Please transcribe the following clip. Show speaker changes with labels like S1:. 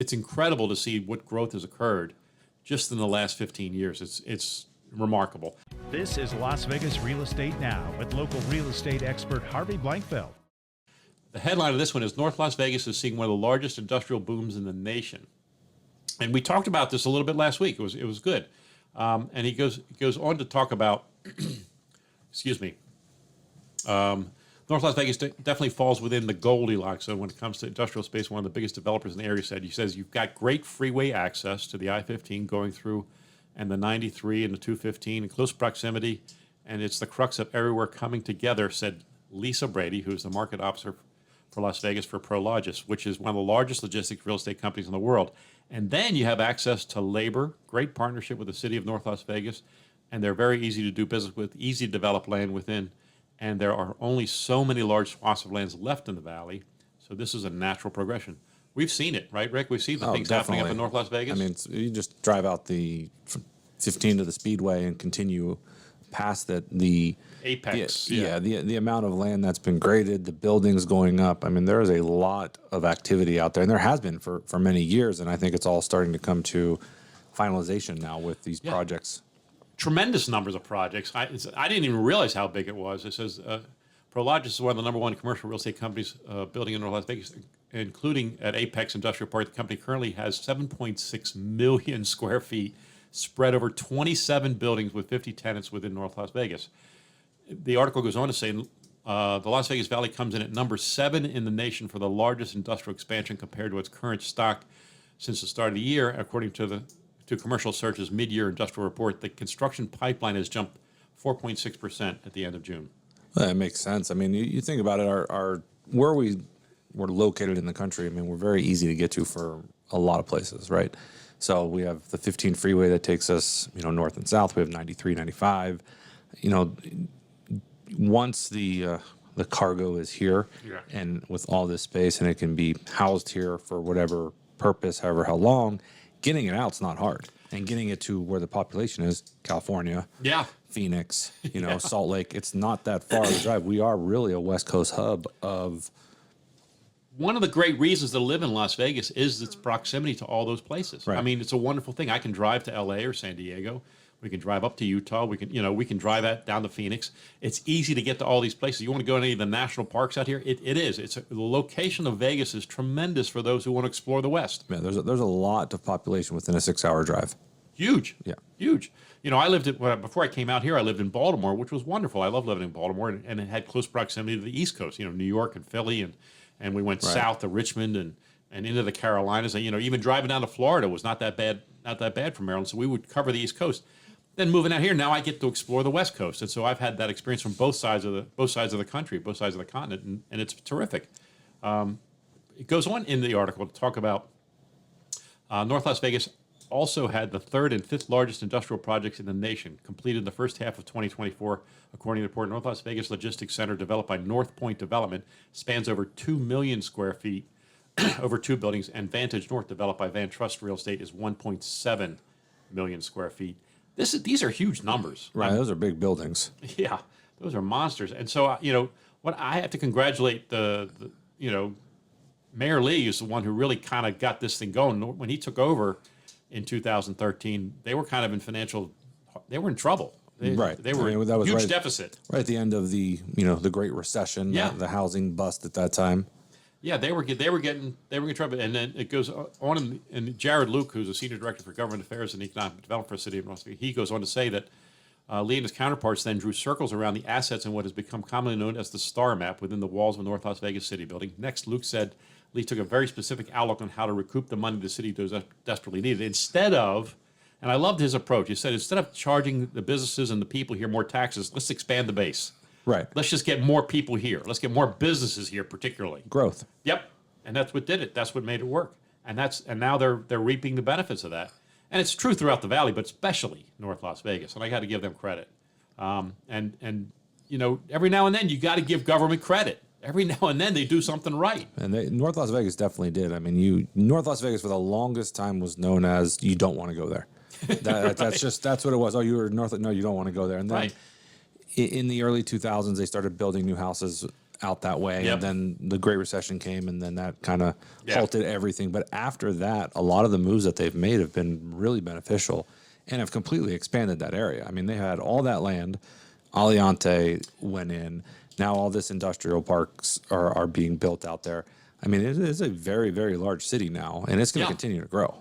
S1: It's incredible to see what growth has occurred just in the last 15 years. It's remarkable.
S2: This is Las Vegas Real Estate Now with local real estate expert Harvey Blankfeld.
S1: The headline of this one is North Las Vegas is seeing one of the largest industrial booms in the nation. And we talked about this a little bit last week. It was good. And he goes on to talk about, excuse me, North Las Vegas definitely falls within the Goldilocks zone when it comes to industrial space. One of the biggest developers in the area said, he says, you've got great freeway access to the I-15 going through and the 93 and the 215 in close proximity. And it's the crux of everywhere coming together, said Lisa Brady, who's the market officer for Las Vegas for Prologis, which is one of the largest logistics real estate companies in the world. And then you have access to labor, great partnership with the city of North Las Vegas, and they're very easy to do business with, easy to develop land within. And there are only so many large swaths of lands left in the valley, so this is a natural progression. We've seen it, right, Rick? We've seen the things happening up in North Las Vegas.
S3: I mean, you just drive out the 15 to the Speedway and continue past that. The
S1: Apex,
S3: the amount of land that's been graded, the buildings going up. I mean, there is a lot of activity out there, and there has been for many years, and I think it's all starting to come to finalization now with these projects.
S1: Tremendous numbers of projects. I didn't even realize how big it was. It says Prologis is one of the number one commercial real estate companies building in North Las Vegas, including at Apex Industrial Park. The company currently has 7.6 million square feet spread over 27 buildings with 50 tenants within North Las Vegas. The article goes on to say the Las Vegas Valley comes in at number 7 in the nation for the largest industrial expansion compared to its current stock since the start of the year, according to Commercial Search's mid-year industrial report. The construction pipeline has jumped 4.6% at the end of June.
S3: Well, that makes sense. I mean, you think about it, our where we're located in the country, I mean, we're very easy to get to for a lot of places, right? So we have the 15 freeway that takes us, north and south. We have 93, 95. Once the cargo is here and with all this space and it can be housed here for whatever purpose, however how long, getting it out's not hard. And getting it to where the population is, California, Phoenix, Salt Lake, it's not that far of a drive. We are really a West Coast hub of...
S1: One of the great reasons to live in Las Vegas is its proximity to all those places.
S3: Right.
S1: I mean, it's a wonderful thing. I can drive to LA or San Diego. We can drive up to Utah. We can drive down to Phoenix. It's easy to get to all these places. You want to go to any of the national parks out here? It is. The location of Vegas is tremendous for those who want to explore the West.
S3: Yeah, there's a lot of population within a 6-hour drive.
S1: Huge.
S3: Yeah.
S1: Huge. I lived before I came out here, I lived in Baltimore, which was wonderful. I love living in Baltimore, and it had close proximity to the East Coast, New York and Philly, and we went south to Richmond and into the Carolinas. And, even driving down to Florida was not that bad from Maryland. So we would cover the East Coast. Then moving out here, now I get to explore the West Coast. And so I've had that experience from both sides of the country, both sides of the continent, and it's terrific. It goes on in the article to talk about North Las Vegas also had the 3rd and 5th largest industrial projects in the nation, completed in the first half of 2024. According to the report, North Las Vegas Logistics Center, developed by North Point Development, spans over 2 million square feet, over 2 buildings, and Vantage North, developed by Van Trust Real Estate, is 1.7 million square feet. These are huge numbers.
S3: Right, those are big buildings.
S1: Yeah, those are monsters. And so, what I have to congratulate Mayor Lee is the one who really kind of got this thing going. When he took over in 2013, they were kind of they were in trouble. They were that was huge deficit.
S3: Right at the end of the the Great Recession, the housing bust at that time.
S1: Yeah, they were getting trouble, and then it goes on. And Jared Luke, who's a senior director for government affairs and economic development for the city of North Vegas, he goes on to say that Lee and his counterparts then drew circles around the assets in what has become commonly known as the star map within the walls of North Las Vegas city building. Next, Luke said Lee took a very specific outlook on how to recoup the money the city desperately needed. Instead of, and I loved his approach, he said, instead of charging the businesses and the people here more taxes, let's expand the base.
S3: Right.
S1: Let's just get more people here. Let's get more businesses here, particularly.
S3: Growth.
S1: Yep. And that's what did it. That's what made it work. And now they're reaping the benefits of that. And it's true throughout the valley, but especially North Las Vegas. And I got to give them credit. And every now and then you got to give government credit. Every now and then they do something right.
S3: And North Las Vegas definitely did. I mean, North Las Vegas for the longest time was known as you don't want to go there. That's what it was. Oh, you were north. No, you don't want to go there. And then in the early 2000s, they started building new houses out that way.
S1: Yep.
S3: And then the Great Recession came, and then that kind of
S1: Yeah.
S3: halted everything. But after that, a lot of the moves that they've made have been really beneficial and have completely expanded that area. I mean, they had all that land. Aliante went in. Now all this industrial parks are being built out there. I mean, it is a very, very large city now, and it's going to
S1: Yeah.
S3: continue to grow.